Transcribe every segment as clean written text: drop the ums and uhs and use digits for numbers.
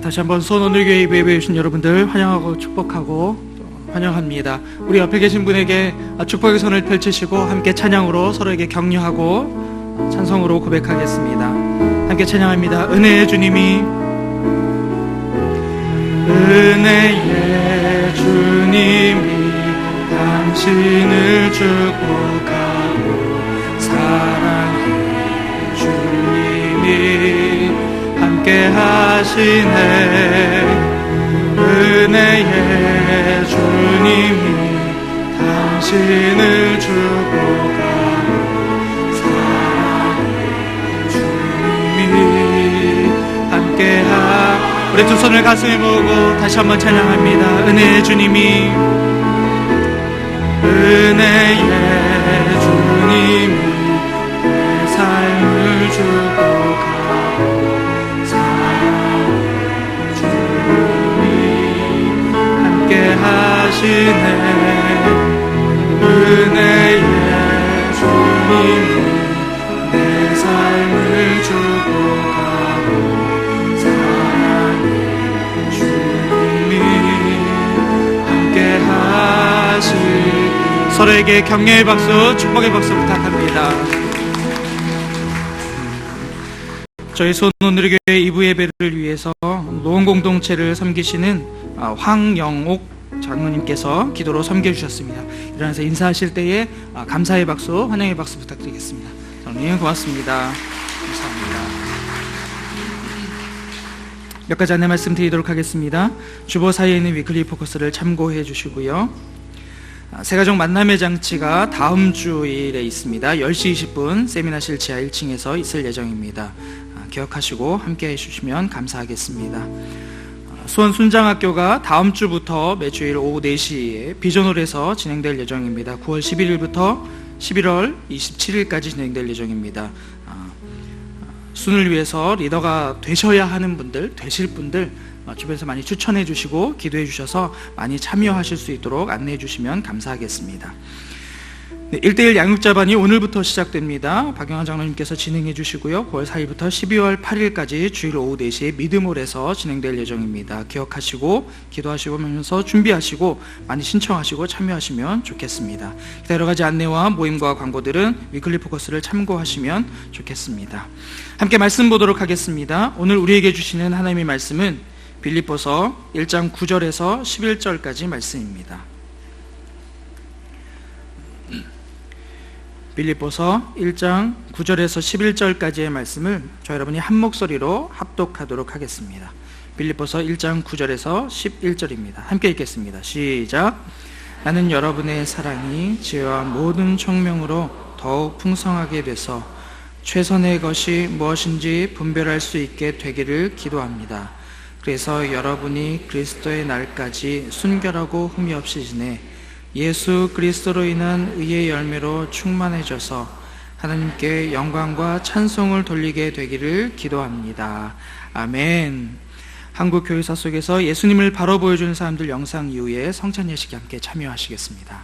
다시 한번 수원오늘교회 예배해 주신 여러분들 환영하고 축복하고 환영합니다. 우리 옆에 계신 분에게 축복의 손을 펼치시고 함께 찬양으로 서로에게 격려하고 찬송으로 고백하겠습니다. 함께 찬양합니다. 은혜의 주님이, 은혜의 주님이 당신을 축복하고 사랑의 주님이 함께 하시네. 은혜의 주님이 당신을 축복하고 사랑의 주님이 함께 우리 두 손을 가슴에 모으고 다시 한번 찬양합니다. 은혜의 주님이, 은혜의 주님이 내 삶을 축복하고 사랑의 주님이 함께 하시네. 은혜의 주님이 내 삶을 축복하고 서로에게 격려의 박수, 축복의 박수 부탁합니다. 저희 수원오늘교회 2부 예배를 위해서 노원공동체를 섬기시는 황영옥 장로님께서 기도로 섬겨주셨습니다. 일어나서 인사하실 때에 감사의 박수, 환영의 박수 부탁드리겠습니다. 장로님 고맙습니다. 감사합니다. 몇 가지 안내 말씀 드리도록 하겠습니다. 주보 사이에 있는 위클리 포커스를 참고해 주시고요. 새가족 만남의 장치가 다음 주일에 있습니다. 10시 20분 세미나실 지하 1층에서 있을 예정입니다. 기억하시고 함께 해주시면 감사하겠습니다. 수원 순장학교가 다음 주부터 매주일 오후 4시에 비전홀에서 진행될 예정입니다. 9월 11일부터 11월 27일까지 진행될 예정입니다. 순을 위해서 리더가 되셔야 하는 분들, 되실 분들 주변에서 많이 추천해 주시고 기도해 주셔서 많이 참여하실 수 있도록 안내해 주시면 감사하겠습니다. 네, 1대1 양육자반이 오늘부터 시작됩니다. 박영환 장로님께서 진행해 주시고요. 9월 4일부터 12월 8일까지 주일 오후 4시에 미드몰에서 진행될 예정입니다. 기억하시고 기도하시면서 준비하시고 많이 신청하시고 참여하시면 좋겠습니다. 여러 가지 안내와 모임과 광고들은 위클리 포커스를 참고하시면 좋겠습니다. 함께 말씀 보도록 하겠습니다. 오늘 우리에게 주시는 하나님의 말씀은 빌립보서 1장 9절에서 11절까지 말씀입니다. 빌립보서 1장 9절에서 11절까지의 말씀을 저 여러분이 한 목소리로 합독하도록 하겠습니다. 빌립보서 1장 9절에서 11절입니다. 함께 읽겠습니다. 시작. 나는 여러분의 사랑이 지혜와 모든 총명으로 더욱 풍성하게 돼서 최선의 것이 무엇인지 분별할 수 있게 되기를 기도합니다. 그래서 여러분이 그리스도의 날까지 순결하고 흠이 없이 지내 예수 그리스도로 인한 의의 열매로 충만해져서 하나님께 영광과 찬송을 돌리게 되기를 기도합니다. 아멘. 한국 교회사 속에서 예수님을 바로 보여주는 사람들 영상 이후에 성찬 예식에 함께 참여하시겠습니다.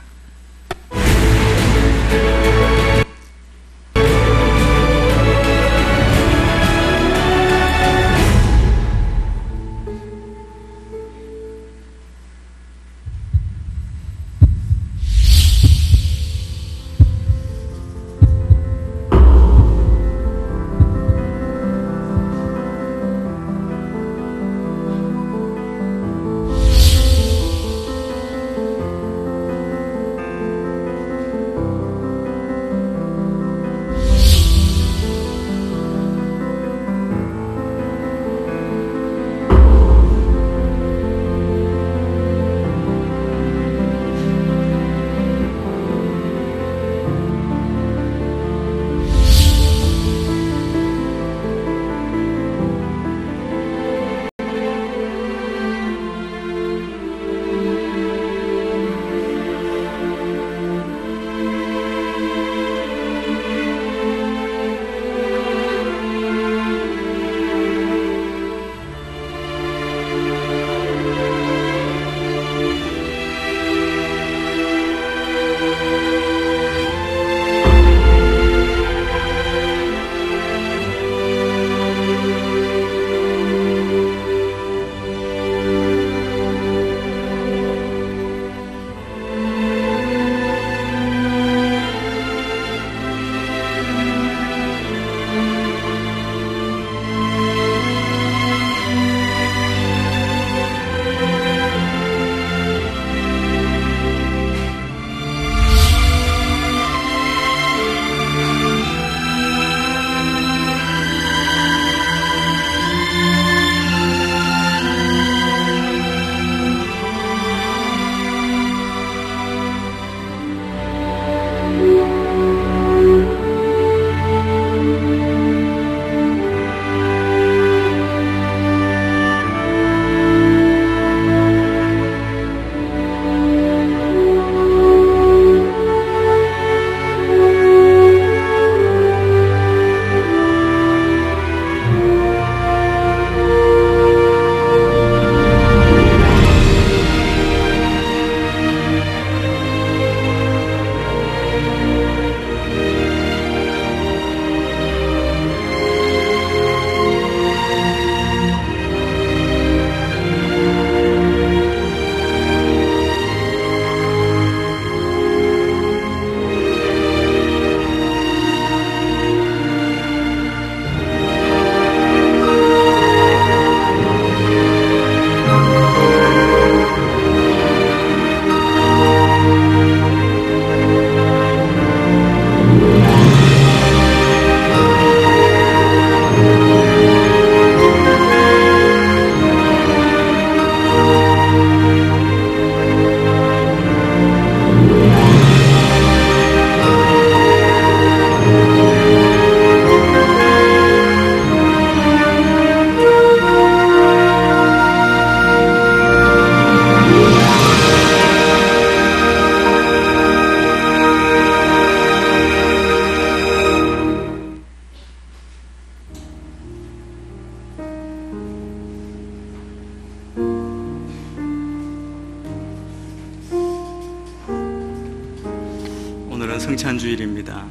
오늘은 성찬주일입니다.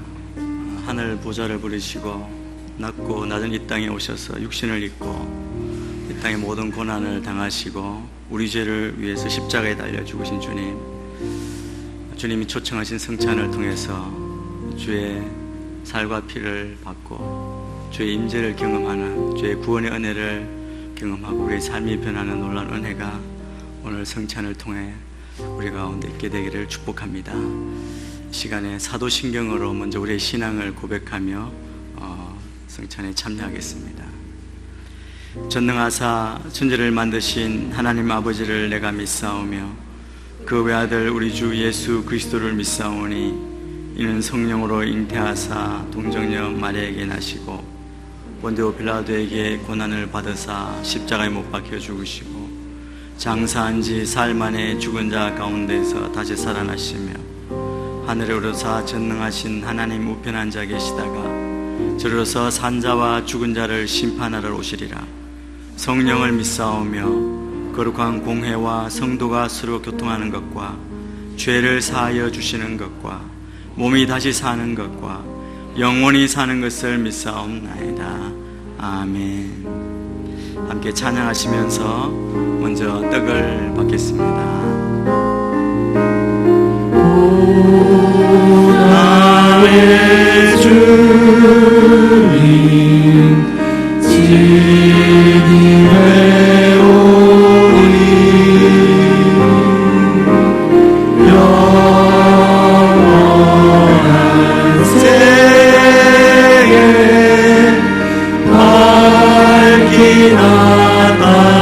하늘 보좌를 부르시고 낮고 낮은 이 땅에 오셔서 육신을 입고 이 땅의 모든 고난을 당하시고 우리 죄를 위해서 십자가에 달려 죽으신 주님, 주님이 초청하신 성찬을 통해서 주의 살과 피를 받고 주의 임재를 경험하는, 주의 구원의 은혜를 경험하고 우리의 삶이 변하는 놀라운 은혜가 오늘 성찬을 통해 우리 가운데 있게 되기를 축복합니다. 시간에 사도신경으로 먼저 우리의 신앙을 고백하며 성찬에 참여하겠습니다. 전능하사 천지를 만드신 하나님 아버지를 내가 믿사오며 그 외아들 우리 주 예수 그리스도를 믿사오니 이는 성령으로 잉태하사 동정녀 마리아에게 나시고 본디오 빌라도에게 고난을 받으사 십자가에 못 박혀 죽으시고 장사한 지 사흘 만에 죽은 자 가운데서 다시 살아나시며 하늘에 오르사 전능하신 하나님 우편한 자 계시다가 저리로서 산자와 죽은 자를 심판하러 오시리라. 성령을 믿사오며 거룩한 공회와 성도가 서로 교통하는 것과 죄를 사하여 주시는 것과 몸이 다시 사는 것과 영원히 사는 것을 믿사옵나이다. 아멘. 함께 찬양하시면서 먼저 떡을 받겠습니다. 나의 주님 지기에 오니 영원한 생에 밝히 나타나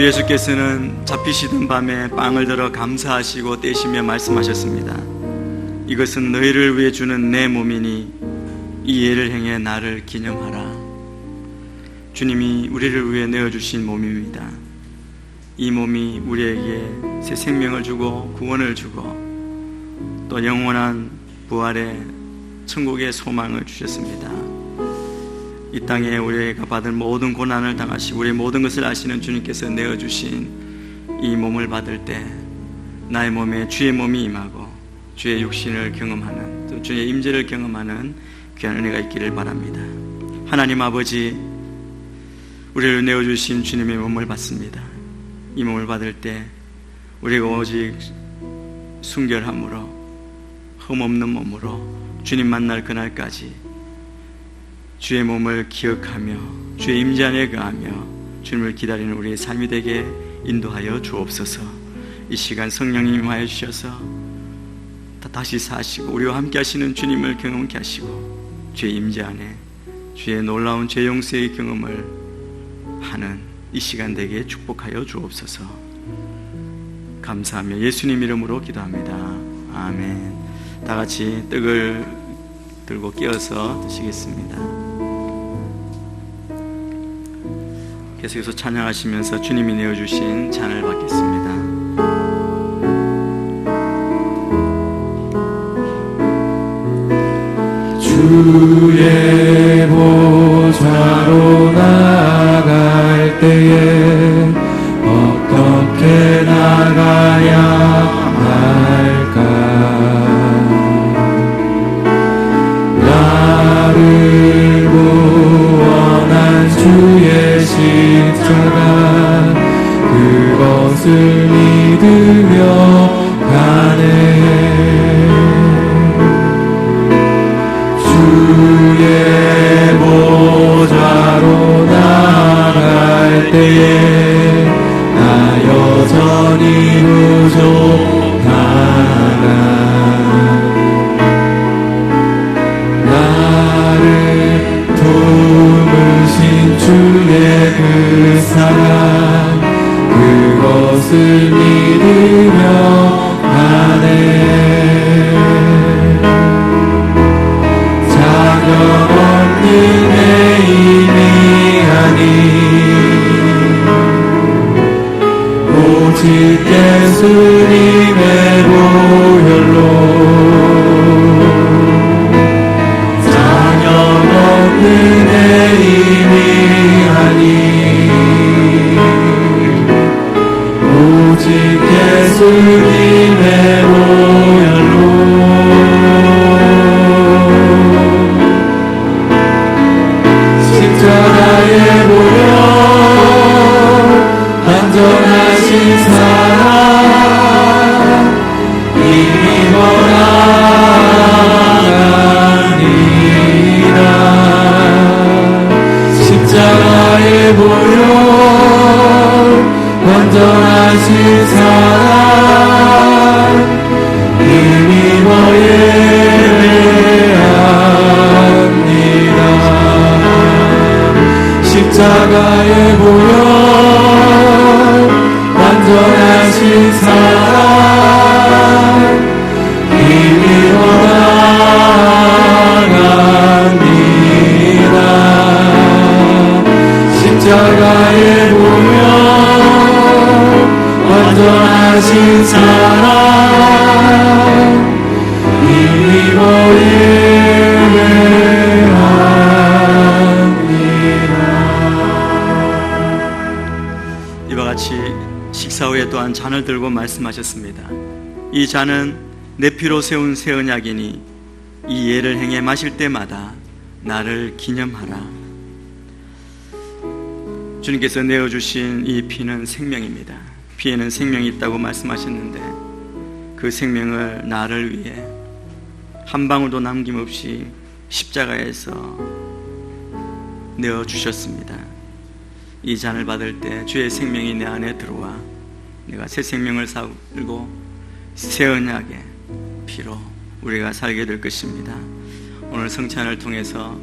예수께서는 잡히시던 밤에 빵을 들어 감사하시고 떼시며 말씀하셨습니다. 이것은 너희를 위해 주는 내 몸이니 이 예를 행해 나를 기념하라. 주님이 우리를 위해 내어주신 몸입니다. 이 몸이 우리에게 새 생명을 주고 구원을 주고 또 영원한 부활의 천국의 소망을 주셨습니다. 이 땅에 우리가 받을 모든 고난을 당하시고 우리의 모든 것을 아시는 주님께서 내어주신 이 몸을 받을 때 나의 몸에 주의 몸이 임하고 주의 육신을 경험하는, 또 또 주의 임재를 경험하는 귀한 은혜가 있기를 바랍니다. 하나님 아버지, 우리를 내어주신 주님의 몸을 받습니다. 이 몸을 받을 때 우리가 오직 순결함으로, 흠없는 몸으로 주님 만날 그날까지 주의 몸을 기억하며 주의 임재 안에 거하며 주님을 기다리는 우리의 삶이 되게 인도하여 주옵소서. 이 시간 성령님 임하여 주셔서 다시 사시고 우리와 함께 하시는 주님을 경험케 하시고 주의 임재 안에 주의 놀라운 죄 용서의 경험을 하는 이 시간 되게 축복하여 주옵소서. 감사하며 예수님 이름으로 기도합니다. 아멘. 다 같이 떡을 들고 깨어서 드시겠습니다. 계속해서 찬양하시면서 주님이 내어주신 잔을 받겠습니다. 주의 보좌로 나아갈 때에 어떻게 나가야 할까? 나를 구원한 주의 십자가, 그것을 믿으며 가네. 주의 보좌로 나아갈 때에 나 여전히 부족하나. 나를 도우신 주의 그 사랑, 그것을 믿으며 가네. 자격 없는 내 힘이 아닌 오직 예수님의 보혈로, 자격 없는 내 힘이 아닌 오직 예수님의 보혈로. 십자가의 보혈, 완전하신 사랑, 힘입어 나가니라. 십자가의 보혈, 완전하신 사랑, 힘입어 예배합니다. 십자가의 보혈, 완전하신 사랑, 힘입어 나갑니다. 십자가의 보혈, 완전하신 사랑, 힘입어 이와 같이 식사 후에 또한 잔을 들고 말씀하셨습니다. 이 잔은 내 피로 세운 새 언약이니 이 예를 행해 마실 때마다 나를 기념하라. 주님께서 내어주신 이 피는 생명입니다. 피에는 생명이 있다고 말씀하셨는데 그 생명을 나를 위해 한 방울도 남김없이 십자가에서 내어주셨습니다. 이 잔을 받을 때 주의 생명이 내 안에 들어와 내가 새 생명을 살고 새 언약의 피로 우리가 살게 될 것입니다. 오늘 성찬을 통해서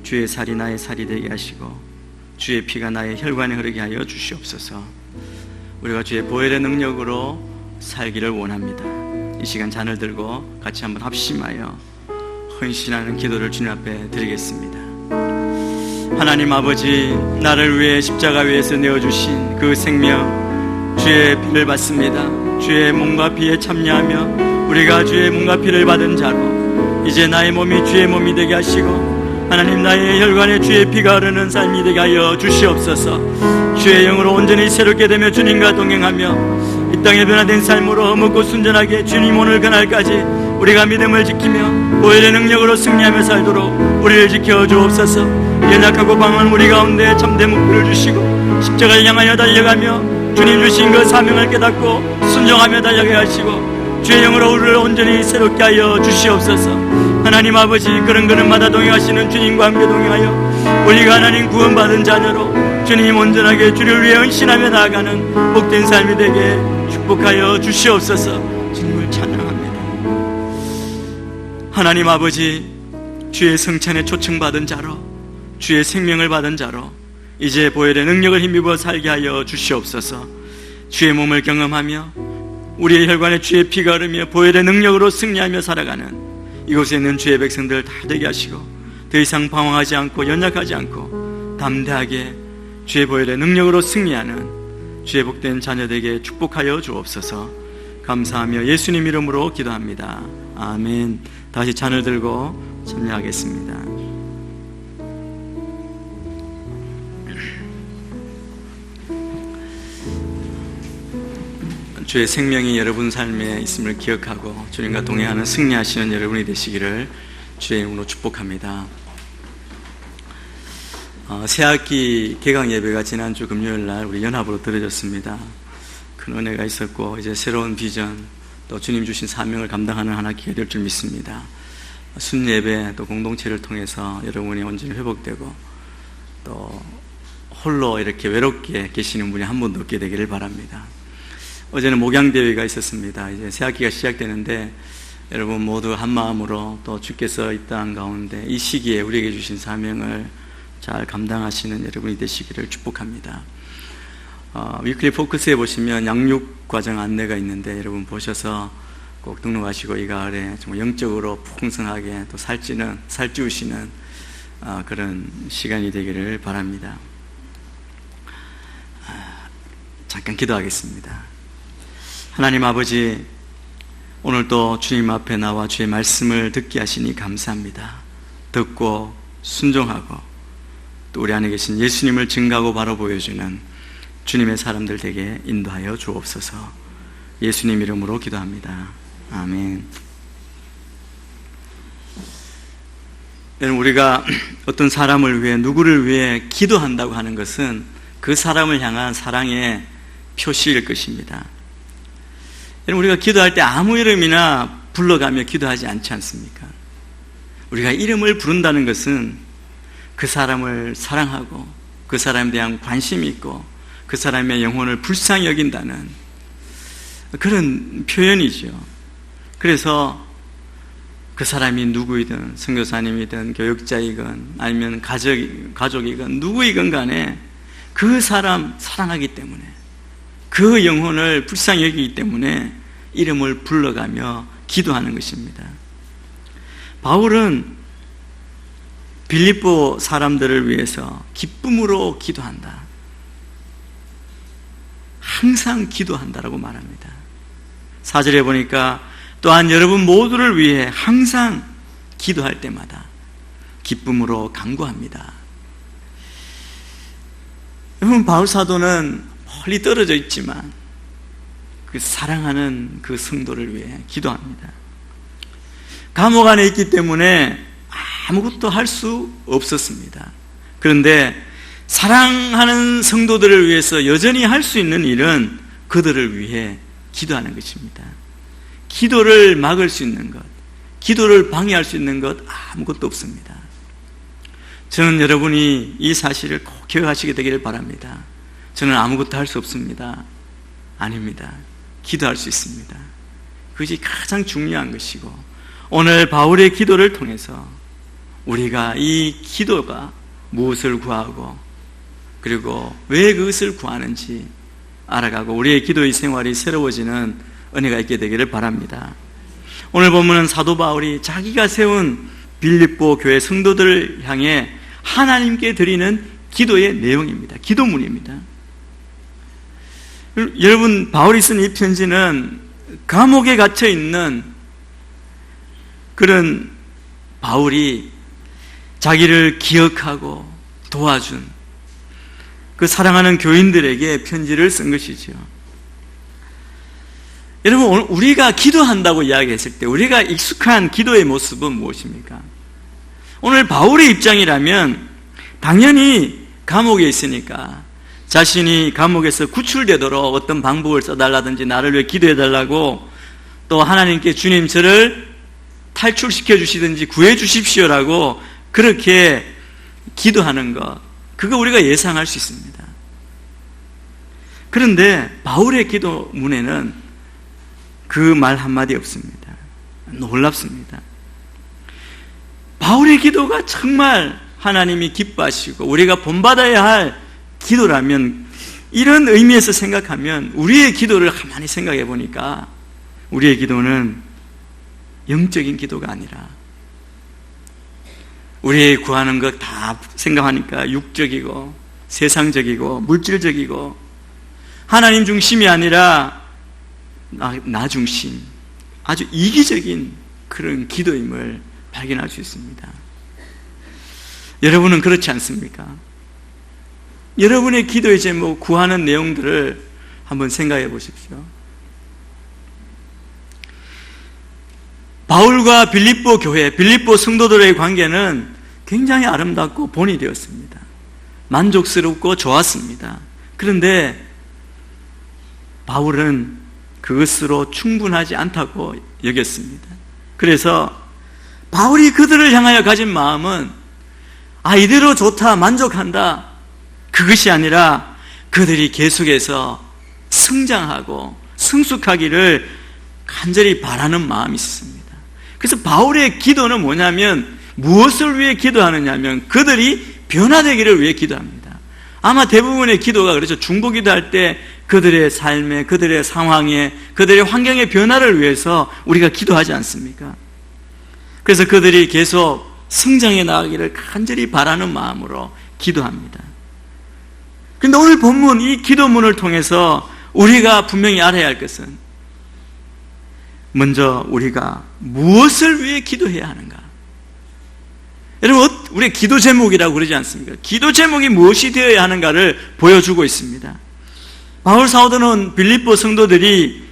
주의 살이 나의 살이 되게 하시고 주의 피가 나의 혈관에 흐르게 하여 주시옵소서. 우리가 주의 보혈의 능력으로 살기를 원합니다. 이 시간 잔을 들고 같이 한번 합심하여 헌신하는 기도를 주님 앞에 드리겠습니다. 하나님 아버지, 나를 위해 십자가 위에서 내어주신 그 생명 주의 피를 받습니다. 주의 몸과 피에 참여하며 우리가 주의 몸과 피를 받은 자로 이제 나의 몸이 주의 몸이 되게 하시고 하나님 나의 혈관에 주의 피가 흐르는 삶이 되게 하여 주시옵소서. 주의 영으로 온전히 새롭게 되며 주님과 동행하며 이 땅에 변화된 삶으로 흠없고 순전하게 주님 오늘 그날까지 우리가 믿음을 지키며 보혈의 능력으로 승리하며 살도록 우리를 지켜 주옵소서. 연약하고 방황한 우리 가운데 참된 목표를 주시고 십자가를 향하여 달려가며 주님 주신 그 사명을 깨닫고 순종하며 달려가게 하시고 주의 영으로 우리를 온전히 새롭게 하여 주시옵소서. 하나님 아버지, 그런 걸음마다 동행하시는 주님과 함께 동행하여 우리가 하나님 구원받은 자녀로 주님 온전하게 주를 위해 헌신하며 나아가는 복된 삶이 되게 축복하여 주시옵소서. 주님을 찬양합니다. 하나님 아버지, 주의 성찬에 초청받은 자로, 주의 생명을 받은 자로 이제 보혈의 능력을 힘입어 살게 하여 주시옵소서. 주의 몸을 경험하며 우리의 혈관에 주의 피가 흐르며 보혈의 능력으로 승리하며 살아가는 이곳에 있는 주의 백성들 다 되게 하시고 더 이상 방황하지 않고 연약하지 않고 담대하게 주의 보혈의 능력으로 승리하는 주의 복된 자녀 되게 축복하여 주옵소서. 감사하며 예수님 이름으로 기도합니다. 아멘. 다시 잔을 들고 참여하겠습니다. 주의 생명이 여러분 삶에 있음을 기억하고 주님과 동행하는 승리하시는 여러분이 되시기를 주의 이름으로 축복합니다. 새학기 개강 예배가 지난주 금요일 날 우리 연합으로 드려졌습니다. 큰 은혜가 있었고 이제 새로운 비전 또 주님 주신 사명을 감당하는 한 학기가 될 줄 믿습니다. 순예배 또 공동체를 통해서 여러분이 온전히 회복되고 또 홀로 이렇게 외롭게 계시는 분이 한 분도 없게 되기를 바랍니다. 어제는 목양대회가 있었습니다. 이제 새학기가 시작되는데 여러분 모두 한 마음으로 또 주께서 이 땅 가운데 이 시기에 우리에게 주신 사명을 잘 감당하시는 여러분이 되시기를 축복합니다. 위클리 포커스에 보시면 양육 과정 안내가 있는데 여러분 보셔서 꼭 등록하시고 이 가을에 정말 영적으로 풍성하게 또 살찌우시는 그런 시간이 되기를 바랍니다. 잠깐 기도하겠습니다. 하나님 아버지, 오늘도 주님 앞에 나와 주의 말씀을 듣게 하시니 감사합니다. 듣고 순종하고 또 우리 안에 계신 예수님을 증거하고 바로 보여주는 주님의 사람들 되게 인도하여 주옵소서. 예수님 이름으로 기도합니다. 아멘. 여러분, 우리가 어떤 사람을 위해, 누구를 위해 기도한다고 하는 것은 그 사람을 향한 사랑의 표시일 것입니다. 여러분, 우리가 기도할 때 아무 이름이나 불러가며 기도하지 않지 않습니까? 우리가 이름을 부른다는 것은 그 사람을 사랑하고 그 사람에 대한 관심이 있고 그 사람의 영혼을 불쌍히 여긴다는 그런 표현이죠. 그래서 그 사람이 누구이든 선교사님이든 교육자이든 아니면 가족이든 누구이든 간에 그 사람 사랑하기 때문에 그 영혼을 불쌍히 여기기 때문에 이름을 불러가며 기도하는 것입니다. 바울은 빌립보 사람들을 위해서 기쁨으로 기도한다, 항상 기도한다라고 말합니다. 4절에 보니까 또한 여러분 모두를 위해 항상 기도할 때마다 기쁨으로 간구합니다. 여러분, 바울 사도는 멀리 떨어져 있지만 그 사랑하는 그 성도를 위해 기도합니다. 감옥 안에 있기 때문에 아무것도 할 수 없었습니다. 그런데 사랑하는 성도들을 위해서 여전히 할 수 있는 일은 그들을 위해 기도하는 것입니다. 기도를 막을 수 있는 것, 기도를 방해할 수 있는 것 아무것도 없습니다. 저는 여러분이 이 사실을 꼭 기억하시게 되기를 바랍니다. 저는 아무것도 할 수 없습니다. 아닙니다. 기도할 수 있습니다. 그것이 가장 중요한 것이고, 오늘 바울의 기도를 통해서 우리가 이 기도가 무엇을 구하고 그리고 왜 그것을 구하는지 알아가고 우리의 기도의 생활이 새로워지는 은혜가 있게 되기를 바랍니다. 오늘 보면은 사도 바울이 자기가 세운 빌립보 교회 성도들을 향해 하나님께 드리는 기도의 내용입니다. 기도문입니다. 여러분, 바울이 쓴 이 편지는 감옥에 갇혀 있는 그런 바울이 자기를 기억하고 도와준 그 사랑하는 교인들에게 편지를 쓴 것이죠. 여러분, 오늘 우리가 기도한다고 이야기했을 때 우리가 익숙한 기도의 모습은 무엇입니까? 오늘 바울의 입장이라면 당연히 감옥에 있으니까 자신이 감옥에서 구출되도록 어떤 방법을 써달라든지 나를 위해 기도해달라고, 또 하나님께 주님 저를 탈출시켜 주시든지 구해 주십시오라고 그렇게 기도하는 것, 그거 우리가 예상할 수 있습니다. 그런데 바울의 기도문에는 그 말 한마디 없습니다. 놀랍습니다. 바울의 기도가 정말 하나님이 기뻐하시고 우리가 본받아야 할 기도라면, 이런 의미에서 생각하면 우리의 기도를 가만히 생각해 보니까 우리의 기도는 영적인 기도가 아니라 우리 구하는 것 다 생각하니까 육적이고 세상적이고 물질적이고 하나님 중심이 아니라 나 중심, 아주 이기적인 그런 기도임을 발견할 수 있습니다. 여러분은 그렇지 않습니까? 여러분의 기도의 제목, 구하는 내용들을 한번 생각해 보십시오. 바울과 빌립보 교회, 빌립보 성도들의 관계는 굉장히 아름답고 본이 되었습니다. 만족스럽고 좋았습니다. 그런데 바울은 그것으로 충분하지 않다고 여겼습니다. 그래서 바울이 그들을 향하여 가진 마음은 이대로 좋다, 만족한다, 그것이 아니라 그들이 계속해서 성장하고 성숙하기를 간절히 바라는 마음이 있습니다. 그래서 바울의 기도는 뭐냐면, 무엇을 위해 기도하느냐면 그들이 변화되기를 위해 기도합니다. 아마 대부분의 기도가 그렇죠. 중보기도할 때 그들의 삶에, 그들의 상황에, 그들의 환경의 변화를 위해서 우리가 기도하지 않습니까? 그래서 그들이 계속 성장해 나가기를 간절히 바라는 마음으로 기도합니다. 그런데 오늘 본문, 이 기도문을 통해서 우리가 분명히 알아야 할 것은, 먼저 우리가 무엇을 위해 기도해야 하는가? 여러분, 우리 기도 제목이라고 그러지 않습니까? 기도 제목이 무엇이 되어야 하는가를 보여주고 있습니다. 바울 사도는 빌립보 성도들이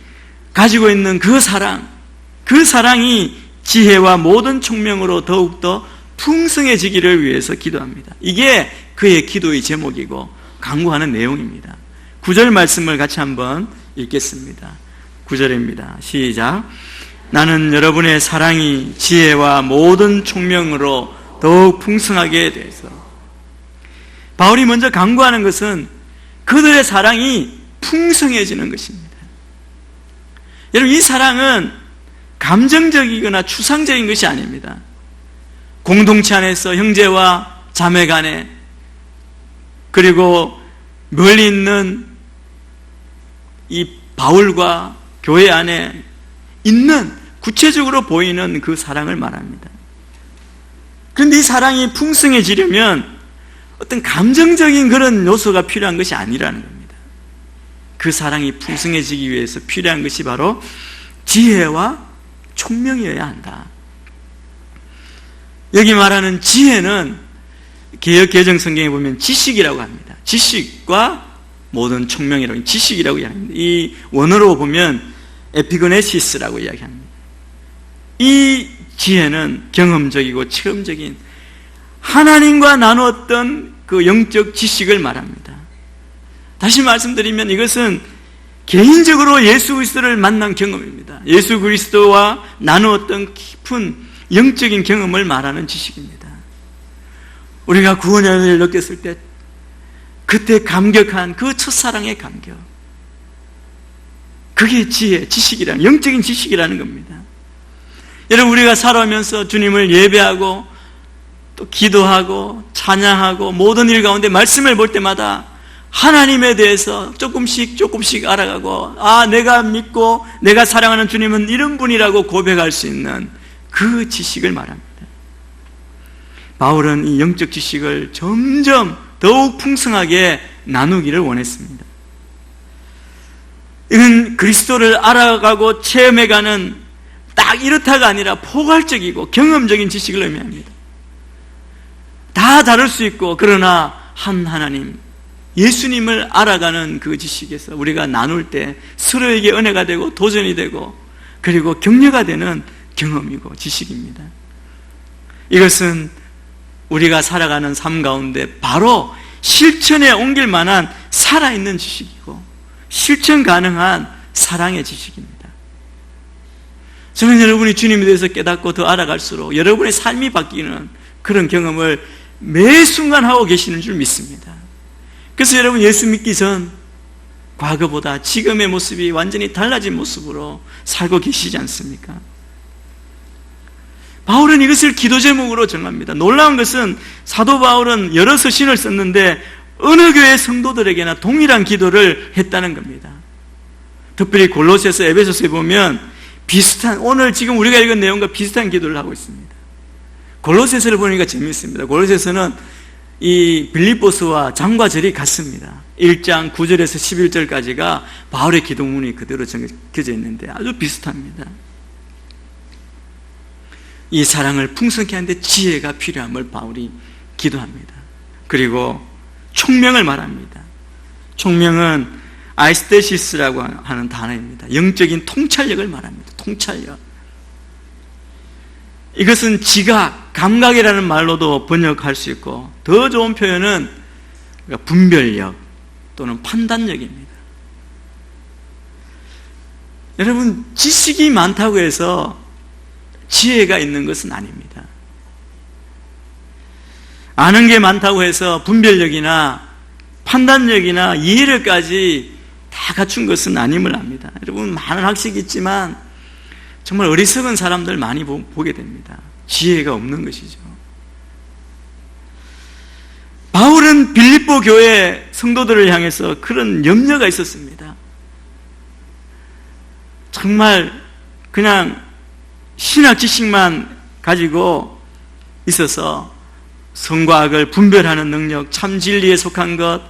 가지고 있는 그 사랑이 지혜와 모든 총명으로 더욱더 풍성해지기를 위해서 기도합니다. 이게 그의 기도의 제목이고 강구하는 내용입니다. 9절 말씀을 같이 한번 읽겠습니다. 9절입니다. 시작. 나는 여러분의 사랑이 지혜와 모든 총명으로 더욱 풍성하게 돼서. 바울이 먼저 강구하는 것은 그들의 사랑이 풍성해지는 것입니다. 여러분, 이 사랑은 감정적이거나 추상적인 것이 아닙니다. 공동체 안에서 형제와 자매 간에, 그리고 멀리 있는 이 바울과 교회 안에 있는, 구체적으로 보이는 그 사랑을 말합니다. 그런데 이 사랑이 풍성해지려면 어떤 감정적인 그런 요소가 필요한 것이 아니라는 겁니다. 그 사랑이 풍성해지기 위해서 필요한 것이 바로 지혜와 총명이어야 한다. 여기 말하는 지혜는 개역 개정 성경에 보면 지식이라고 합니다. 지식과 모든 총명이라고, 지식이라고 이야기합니다. 이 원어로 보면 에피그네시스라고 이야기합니다. 이 지혜는 경험적이고 체험적인 하나님과 나누었던 그 영적 지식을 말합니다. 다시 말씀드리면 이것은 개인적으로 예수 그리스도를 만난 경험입니다. 예수 그리스도와 나누었던 깊은 영적인 경험을 말하는 지식입니다. 우리가 구원의 은혜를 느꼈을 때 그때 감격한 그 첫사랑의 감격, 그게 지혜, 지식이라는, 영적인 지식이라는 겁니다. 여러분, 우리가 살아오면서 주님을 예배하고 또 기도하고 찬양하고 모든 일 가운데 말씀을 볼 때마다 하나님에 대해서 조금씩 알아가고, 내가 믿고 내가 사랑하는 주님은 이런 분이라고 고백할 수 있는 그 지식을 말합니다. 바울은 이 영적 지식을 점점 더욱 풍성하게 나누기를 원했습니다. 이건 그리스도를 알아가고 체험해가는 딱 이렇다가 아니라 포괄적이고 경험적인 지식을 의미합니다. 다 다를 수 있고, 그러나 한 하나님, 예수님을 알아가는 그 지식에서 우리가 나눌 때 서로에게 은혜가 되고 도전이 되고 그리고 격려가 되는 경험이고 지식입니다. 이것은 우리가 살아가는 삶 가운데 바로 실천에 옮길 만한 살아있는 지식이고 실천 가능한 사랑의 지식입니다. 저는 여러분이 주님에 대해서 깨닫고 더 알아갈수록 여러분의 삶이 바뀌는 그런 경험을 매 순간 하고 계시는 줄 믿습니다. 그래서 여러분 예수 믿기 전 과거보다 지금의 모습이 완전히 달라진 모습으로 살고 계시지 않습니까? 바울은 이것을 기도 제목으로 정합니다. 놀라운 것은 사도 바울은 여러 서신을 썼는데 어느 교회 성도들에게나 동일한 기도를 했다는 겁니다. 특별히 골로새서, 에베소서에 보면 비슷한, 오늘 지금 우리가 읽은 내용과 비슷한 기도를 하고 있습니다. 골로새서를 보니까 재미있습니다. 골로새서는 이 빌립보서와 장과 절이 같습니다. 1장 9절에서 11절까지가 바울의 기도문이 그대로 적혀져 있는데 아주 비슷합니다. 이 사랑을 풍성케 하는데 지혜가 필요함을 바울이 기도합니다. 그리고 총명을 말합니다. 총명은 아이스테시스라고 하는 단어입니다. 영적인 통찰력을 말합니다. 통찰력. 이것은 지각, 감각이라는 말로도 번역할 수 있고 더 좋은 표현은 분별력 또는 판단력입니다. 여러분, 지식이 많다고 해서 지혜가 있는 것은 아닙니다. 아는 게 많다고 해서 분별력이나 판단력이나 이해력까지 다 갖춘 것은 아님을 압니다. 여러분, 많은 학식이 있지만 정말 어리석은 사람들 많이 보게 됩니다. 지혜가 없는 것이죠. 바울은 빌립보 교회 성도들을 향해서 그런 염려가 있었습니다. 정말 그냥 신학 지식만 가지고 있어서 선과 악을 분별하는 능력, 참 진리에 속한 것,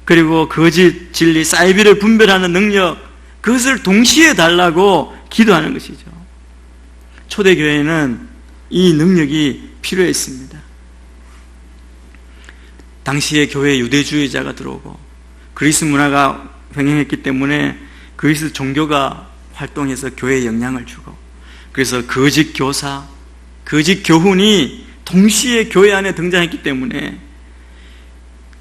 그리고 거짓 진리, 사이비를 분별하는 능력, 그것을 동시에 달라고 기도하는 것이죠. 초대교회는 이 능력이 필요했습니다. 당시에 교회에 유대주의자가 들어오고 그리스 문화가 횡행했기 때문에 그리스 종교가 활동해서 교회에 영향을 주고, 그래서 거짓 교사, 거짓 교훈이 동시에 교회 안에 등장했기 때문에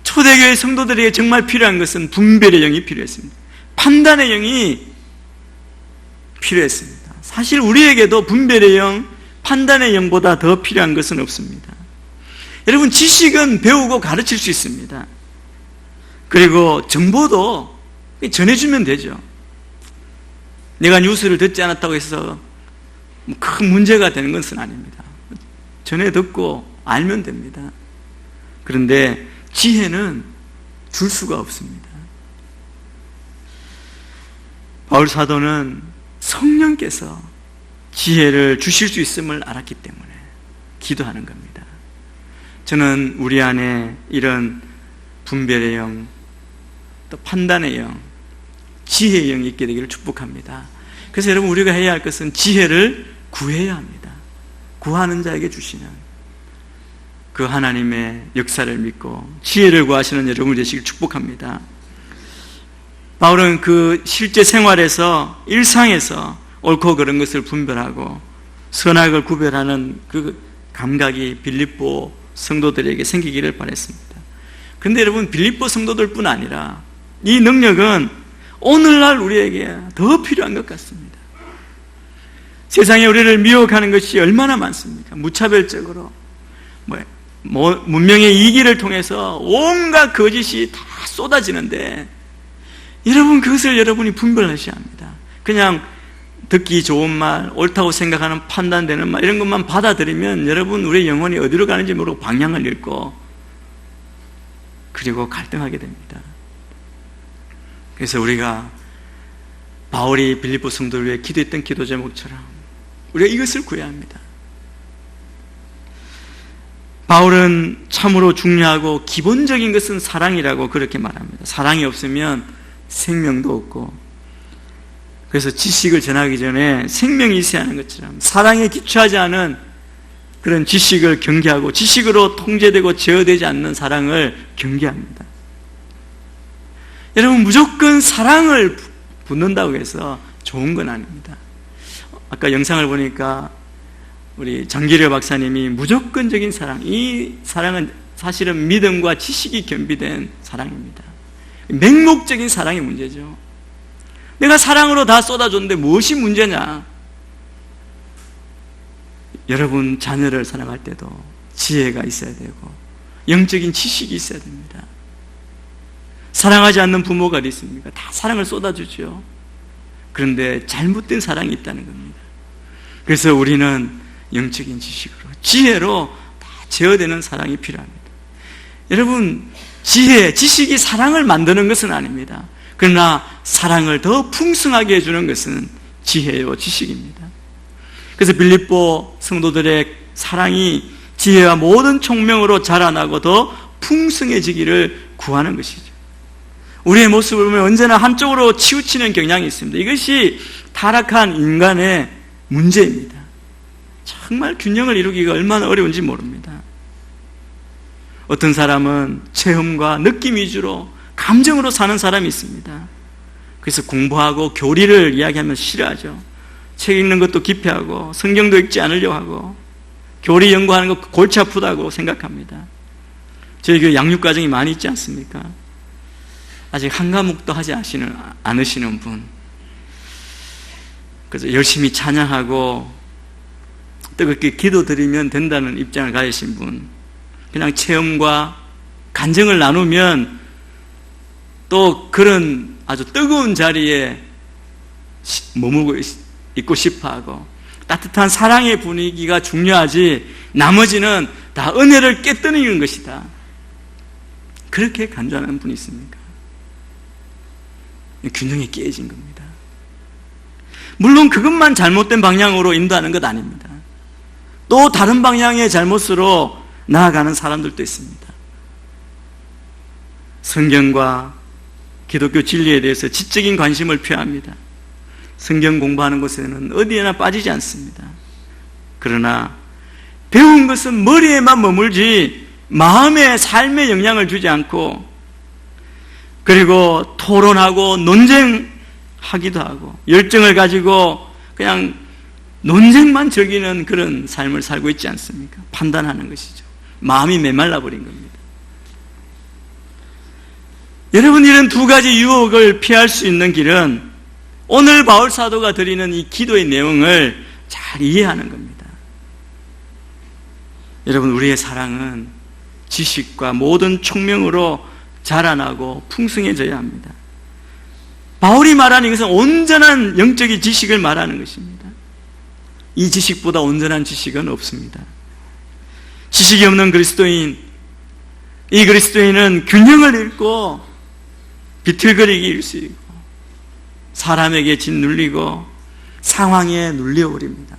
초대교회 성도들에게 정말 필요한 것은 분별의 영이 필요했습니다. 판단의 영이 필요했습니다. 사실 우리에게도 분별의 영, 판단의 영보다 더 필요한 것은 없습니다. 여러분, 지식은 배우고 가르칠 수 있습니다. 그리고 정보도 전해주면 되죠. 내가 뉴스를 듣지 않았다고 해서 큰 문제가 되는 것은 아닙니다. 전해 듣고 알면 됩니다. 그런데 지혜는 줄 수가 없습니다. 바울 사도는 성령께서 지혜를 주실 수 있음을 알았기 때문에 기도하는 겁니다. 저는 우리 안에 이런 분별의 영, 또 판단의 영, 지혜의 영이 있게 되기를 축복합니다. 그래서 여러분, 우리가 해야 할 것은 지혜를 구해야 합니다. 구하는 자에게 주시는 그 하나님의 역사를 믿고 지혜를 구하시는 여러분 되시길 축복합니다. 바울은 그 실제 생활에서, 일상에서 옳고 그른 것을 분별하고 선악을 구별하는 그 감각이 빌립보 성도들에게 생기기를 바랬습니다. 그런데 여러분, 빌립보 성도들뿐 아니라 이 능력은 오늘날 우리에게 더 필요한 것 같습니다. 세상에 우리를 미혹하는 것이 얼마나 많습니까? 무차별적으로 문명의 이기를 통해서 온갖 거짓이 다 쏟아지는데, 여러분, 그것을 여러분이 분별하셔야 합니다. 그냥 듣기 좋은 말, 옳다고 생각하는 판단되는 말, 이런 것만 받아들이면 여러분, 우리의 영혼이 어디로 가는지 모르고 방향을 잃고 그리고 갈등하게 됩니다. 그래서 우리가 바울이 빌립보 성도를 위해 기도했던 기도 제목처럼 우리가 이것을 구해야 합니다. 바울은 참으로 중요하고 기본적인 것은 사랑이라고 그렇게 말합니다. 사랑이 없으면 생명도 없고, 그래서 지식을 전하기 전에 생명이 있어야 하는 것처럼 사랑에 기초하지 않은 그런 지식을 경계하고 지식으로 통제되고 제어되지 않는 사랑을 경계합니다. 여러분, 무조건 사랑을 붓는다고 해서 좋은 건 아닙니다. 아까 영상을 보니까 우리 장기려 박사님이 무조건적인 사랑, 이 사랑은 사실은 믿음과 지식이 겸비된 사랑입니다. 맹목적인 사랑이 문제죠. 내가 사랑으로 다 쏟아줬는데 무엇이 문제냐? 여러분, 자녀를 사랑할 때도 지혜가 있어야 되고 영적인 지식이 있어야 됩니다. 사랑하지 않는 부모가 어디 있습니까? 다 사랑을 쏟아주죠. 그런데 잘못된 사랑이 있다는 겁니다. 그래서 우리는 영적인 지식으로, 지혜로 다 제어되는 사랑이 필요합니다. 여러분, 지혜, 지식이 사랑을 만드는 것은 아닙니다. 그러나 사랑을 더 풍성하게 해주는 것은 지혜요, 지식입니다. 그래서 빌립보 성도들의 사랑이 지혜와 모든 총명으로 자라나고 더 풍성해지기를 구하는 것이죠. 우리의 모습을 보면 언제나 한쪽으로 치우치는 경향이 있습니다. 이것이 타락한 인간의 문제입니다. 정말 균형을 이루기가 얼마나 어려운지 모릅니다. 어떤 사람은 체험과 느낌 위주로 감정으로 사는 사람이 있습니다. 그래서 공부하고 교리를 이야기하면 싫어하죠. 책 읽는 것도 기피하고 성경도 읽지 않으려고 하고 교리 연구하는 거 골치 아프다고 생각합니다. 저희 교회 양육과정이 많이 있지 않습니까? 아직 한 과목도 하지 않으시는 분, 그래서 열심히 찬양하고 뜨겁게 기도드리면 된다는 입장을 가지신 분, 그냥 체험과 간증을 나누면 또 그런 아주 뜨거운 자리에 머물고 있고 싶어하고 따뜻한 사랑의 분위기가 중요하지 나머지는 다 은혜를 깨뜨리는 것이다, 그렇게 간주하는 분이 있습니까? 균형이 깨진 겁니다. 물론 그것만 잘못된 방향으로 인도하는 것 아닙니다. 또 다른 방향의 잘못으로 나아가는 사람들도 있습니다. 성경과 기독교 진리에 대해서 지적인 관심을 표합니다. 성경 공부하는 곳에는 어디에나 빠지지 않습니다. 그러나 배운 것은 머리에만 머물지 마음의 삶에 영향을 주지 않고, 그리고 토론하고 논쟁하기도 하고 열정을 가지고 그냥 논쟁만 즐기는 그런 삶을 살고 있지 않습니까? 판단하는 것이죠. 마음이 메말라 버린 겁니다. 여러분, 이런 두 가지 유혹을 피할 수 있는 길은 오늘 바울 사도가 드리는 이 기도의 내용을 잘 이해하는 겁니다. 여러분, 우리의 사랑은 지식과 모든 총명으로 자라나고 풍성해져야 합니다. 바울이 말하는 것은 온전한 영적인 지식을 말하는 것입니다. 이 지식보다 온전한 지식은 없습니다. 지식이 없는 그리스도인, 이 그리스도인은 균형을 잃고 비틀거리기 수 있고 사람에게 짓눌리고 상황에 눌려버립니다.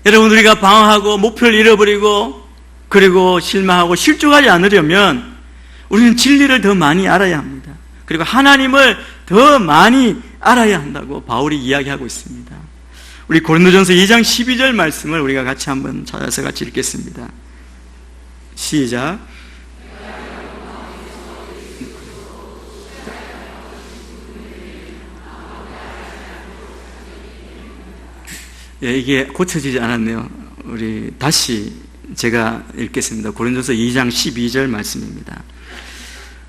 여러분, 우리가 방황하고 목표를 잃어버리고 그리고 실망하고 실족하지 않으려면 우리는 진리를 더 많이 알아야 합니다. 그리고 하나님을 더 많이 알아야 한다고 바울이 이야기하고 있습니다. 우리 고린도전서 2장 12절 말씀을 우리가 같이 한번 찾아서 같이 읽겠습니다. 시작. 예, 이게 고쳐지지 않았네요. 우리 다시 제가 읽겠습니다. 고린도서 2장 12절 말씀입니다.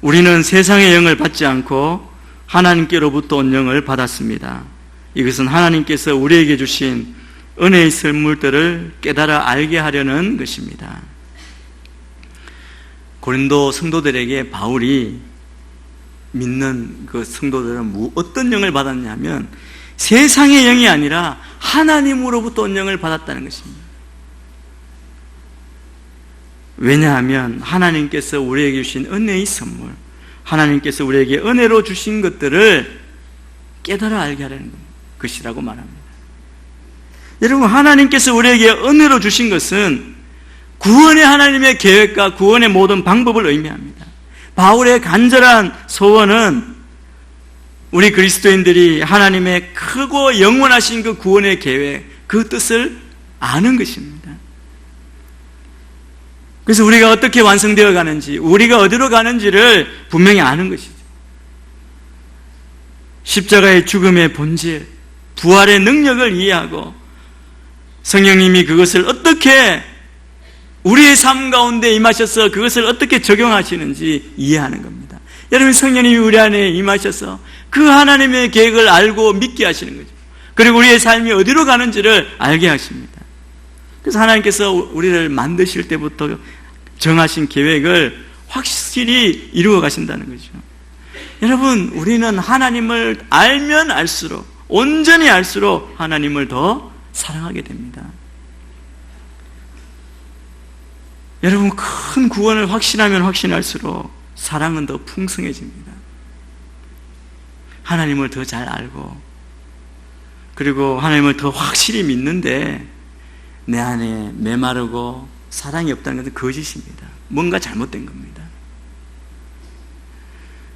우리는 세상의 영을 받지 않고 하나님께로부터 온 영을 받았습니다. 이것은 하나님께서 우리에게 주신 은혜의 선물들을 깨달아 알게 하려는 것입니다. 고린도 성도들에게 바울이 믿는 그 성도들은 어떤 영을 받았냐면 세상의 영이 아니라 하나님으로부터 온 영을 받았다는 것입니다. 왜냐하면 하나님께서 우리에게 주신 은혜의 선물, 하나님께서 우리에게 은혜로 주신 것들을 깨달아 알게 하려는 것이라고 말합니다. 여러분, 하나님께서 우리에게 은혜로 주신 것은 구원의 하나님의 계획과 구원의 모든 방법을 의미합니다. 바울의 간절한 소원은 우리 그리스도인들이 하나님의 크고 영원하신 그 구원의 계획, 그 뜻을 아는 것입니다. 그래서 우리가 어떻게 완성되어 가는지, 우리가 어디로 가는지를 분명히 아는 것이죠. 십자가의 죽음의 본질, 부활의 능력을 이해하고 성령님이 그것을 어떻게 우리의 삶 가운데 임하셔서 그것을 어떻게 적용하시는지 이해하는 겁니다. 여러분, 성령님이 우리 안에 임하셔서 그 하나님의 계획을 알고 믿게 하시는 거죠. 그리고 우리의 삶이 어디로 가는지를 알게 하십니다. 그래서 하나님께서 우리를 만드실 때부터 정하신 계획을 확실히 이루어 가신다는 거죠. 여러분, 우리는 하나님을 알면 알수록, 온전히 알수록 하나님을 더 사랑하게 됩니다. 여러분, 큰 구원을 확신하면 확신할수록 사랑은 더 풍성해집니다. 하나님을 더 잘 알고, 그리고 하나님을 더 확실히 믿는데 내 안에 메마르고 사랑이 없다는 것은 거짓입니다. 뭔가 잘못된 겁니다.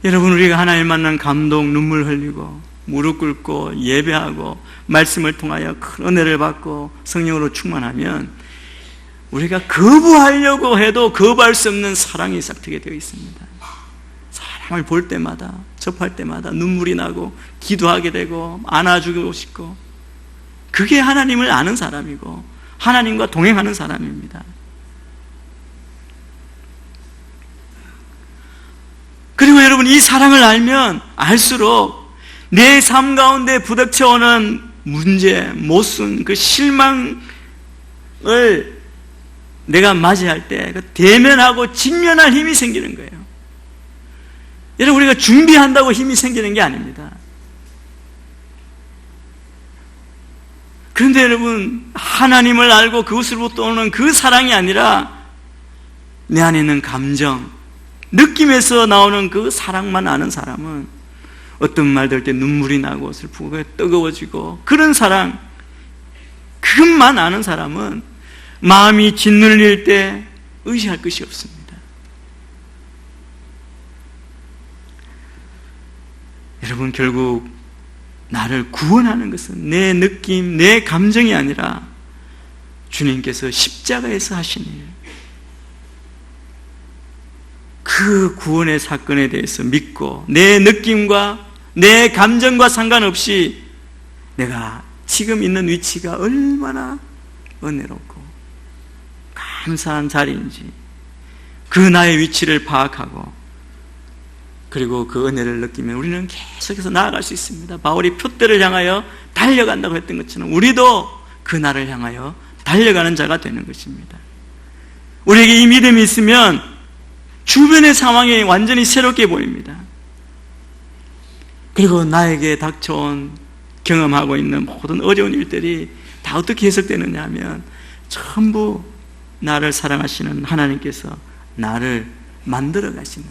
여러분, 우리가 하나님 만난 감동, 눈물 흘리고 무릎 꿇고 예배하고 말씀을 통하여 큰 은혜를 받고 성령으로 충만하면 우리가 거부하려고 해도 거부할 수 없는 사랑이 싹트게 되어 있습니다. 사람을 볼 때마다, 접할 때마다 눈물이 나고 기도하게 되고 안아주고 싶고, 그게 하나님을 아는 사람이고 하나님과 동행하는 사람입니다. 그리고 여러분, 이 사랑을 알면 알수록 내 삶 가운데 부닥쳐오는 문제, 모순, 그 실망을 내가 맞이할 때 대면하고 직면할 힘이 생기는 거예요. 여러분, 우리가 준비한다고 힘이 생기는 게 아닙니다. 그런데 여러분, 하나님을 알고 그것으로부터 오는 그 사랑이 아니라 내 안에 있는 감정, 느낌에서 나오는 그 사랑만 아는 사람은 어떤 말 들을 때 눈물이 나고 슬프고 뜨거워지고, 그런 사랑, 그것만 아는 사람은 마음이 짓눌릴 때 의지할 것이 없습니다. 여러분, 결국 나를 구원하는 것은 내 느낌, 내 감정이 아니라 주님께서 십자가에서 하신 일, 그 구원의 사건에 대해서 믿고 내 느낌과 내 감정과 상관없이 내가 지금 있는 위치가 얼마나 은혜롭고 감사한 자리인지 그 나의 위치를 파악하고, 그리고 그 은혜를 느끼면 우리는 계속해서 나아갈 수 있습니다. 바울이 표대를 향하여 달려간다고 했던 것처럼 우리도 그 날을 향하여 달려가는 자가 되는 것입니다. 우리에게 이 믿음이 있으면 주변의 상황이 완전히 새롭게 보입니다. 그리고 나에게 닥쳐온 경험하고 있는 모든 어려운 일들이 다 어떻게 해석되느냐 하면 전부 나를 사랑하시는 하나님께서 나를 만들어 가시는,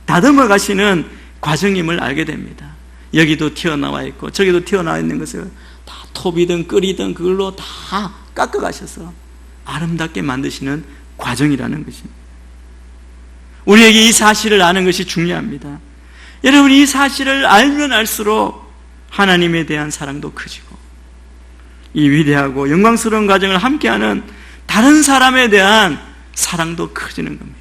다듬어 가시는 과정임을 알게 됩니다. 여기도 튀어나와 있고 저기도 튀어나와 있는 것을 다 톱이든 끓이든 그걸로 다 깎아 가셔서 아름답게 만드시는 과정이라는 것입니다. 우리에게 이 사실을 아는 것이 중요합니다. 여러분, 이 사실을 알면 알수록 하나님에 대한 사랑도 커지고 이 위대하고 영광스러운 과정을 함께하는 다른 사람에 대한 사랑도 커지는 겁니다.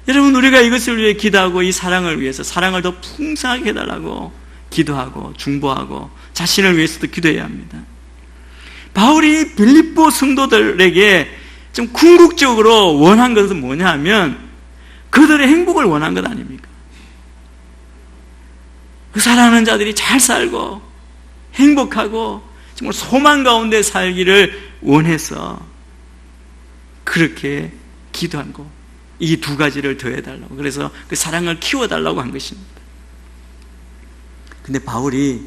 여러분, 우리가 이것을 위해 기도하고 이 사랑을 위해서 사랑을 더 풍성하게 해달라고 기도하고 중보하고 자신을 위해서도 기도해야 합니다. 바울이 빌립보 성도들에게 좀 궁극적으로 원한 것은 뭐냐 하면 그들의 행복을 원한 것 아닙니까? 그 사랑하는 자들이 잘 살고 행복하고 정말 소망 가운데 살기를 원해서 그렇게 기도하고 이 두 가지를 더해달라고, 그래서 그 사랑을 키워달라고 한 것입니다. 근데 바울이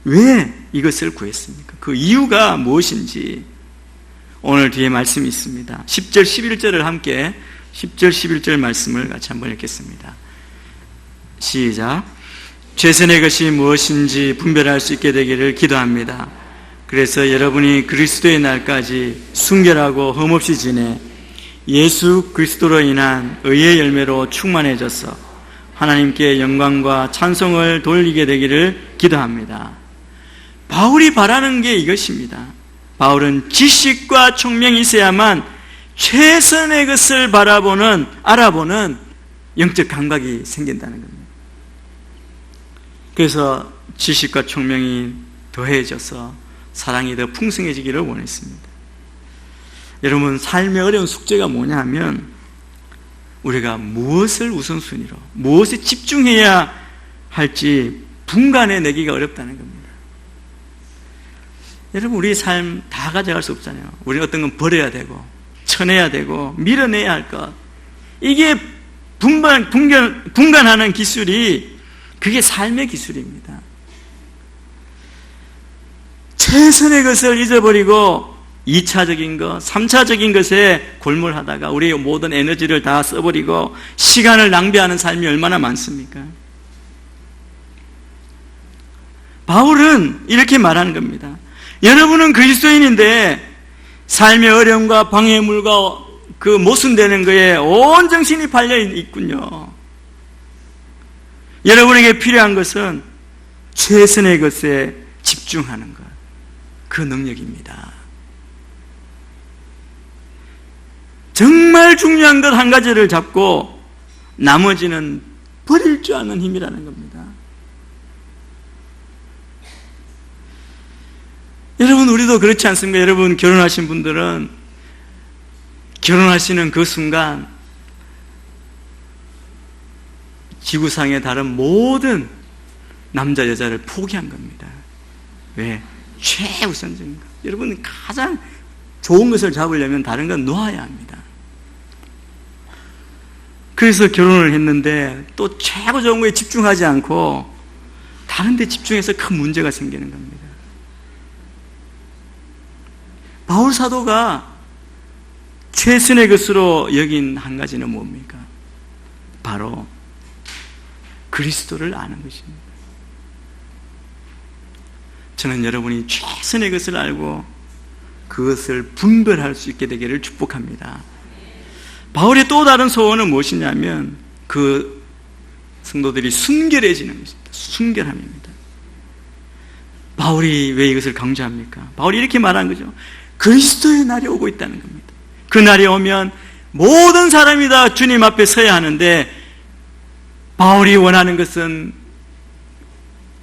왜 이것을 구했습니까? 그 이유가 무엇인지 오늘 뒤에 말씀이 있습니다. 10절 11절을 함께 10절 11절 말씀을 같이 한번 읽겠습니다. 시작. 최선의 것이 무엇인지 분별할 수 있게 되기를 기도합니다. 그래서 여러분이 그리스도의 날까지 순결하고 흠없이 지내 예수 그리스도로 인한 의의 열매로 충만해져서 하나님께 영광과 찬송을 돌리게 되기를 기도합니다. 바울이 바라는 게 이것입니다. 바울은 지식과 총명이 있어야만 최선의 것을 알아보는 영적 감각이 생긴다는 겁니다. 그래서 지식과 총명이 더해져서 사랑이 더 풍성해지기를 원했습니다. 여러분, 삶의 어려운 숙제가 뭐냐 하면 우리가 무엇을 우선순위로, 무엇에 집중해야 할지 분간해내기가 어렵다는 겁니다. 여러분, 우리 삶 다 가져갈 수 없잖아요. 우리는 어떤 건 버려야 되고 쳐내야 되고 밀어내야 할 것, 이게 분간하는 기술이, 그게 삶의 기술입니다. 최선의 것을 잊어버리고 2차적인 것, 3차적인 것에 골몰하다가 우리의 모든 에너지를 다 써버리고 시간을 낭비하는 삶이 얼마나 많습니까? 바울은 이렇게 말하는 겁니다. 여러분은 그리스도인인데 삶의 어려움과 방해물과 그 모순되는 거에 온 정신이 팔려 있군요. 여러분에게 필요한 것은 최선의 것에 집중하는 것, 그 능력입니다. 정말 중요한 것 한 가지를 잡고 나머지는 버릴 줄 아는 힘이라는 겁니다. 여러분, 우리도 그렇지 않습니까? 여러분, 결혼하신 분들은 결혼하시는 그 순간 지구상의 다른 모든 남자 여자를 포기한 겁니다. 왜? 최우선적인 것. 여러분, 가장 좋은 것을 잡으려면 다른 건 놓아야 합니다. 그래서 결혼을 했는데 또 최고 좋은 거에 집중하지 않고 다른 데 집중해서 큰 문제가 생기는 겁니다. 바울 사도가 최선의 것으로 여긴 한 가지는 뭡니까? 바로 그리스도를 아는 것입니다. 저는 여러분이 최선의 것을 알고 그것을 분별할 수 있게 되기를 축복합니다. 바울의 또 다른 소원은 무엇이냐면 그 성도들이 순결해지는 것입니다. 순결함입니다. 바울이 왜 이것을 강조합니까? 바울이 이렇게 말한 거죠. 그리스도의 날이 오고 있다는 겁니다. 그 날이 오면 모든 사람이 다 주님 앞에 서야 하는데 바울이 원하는 것은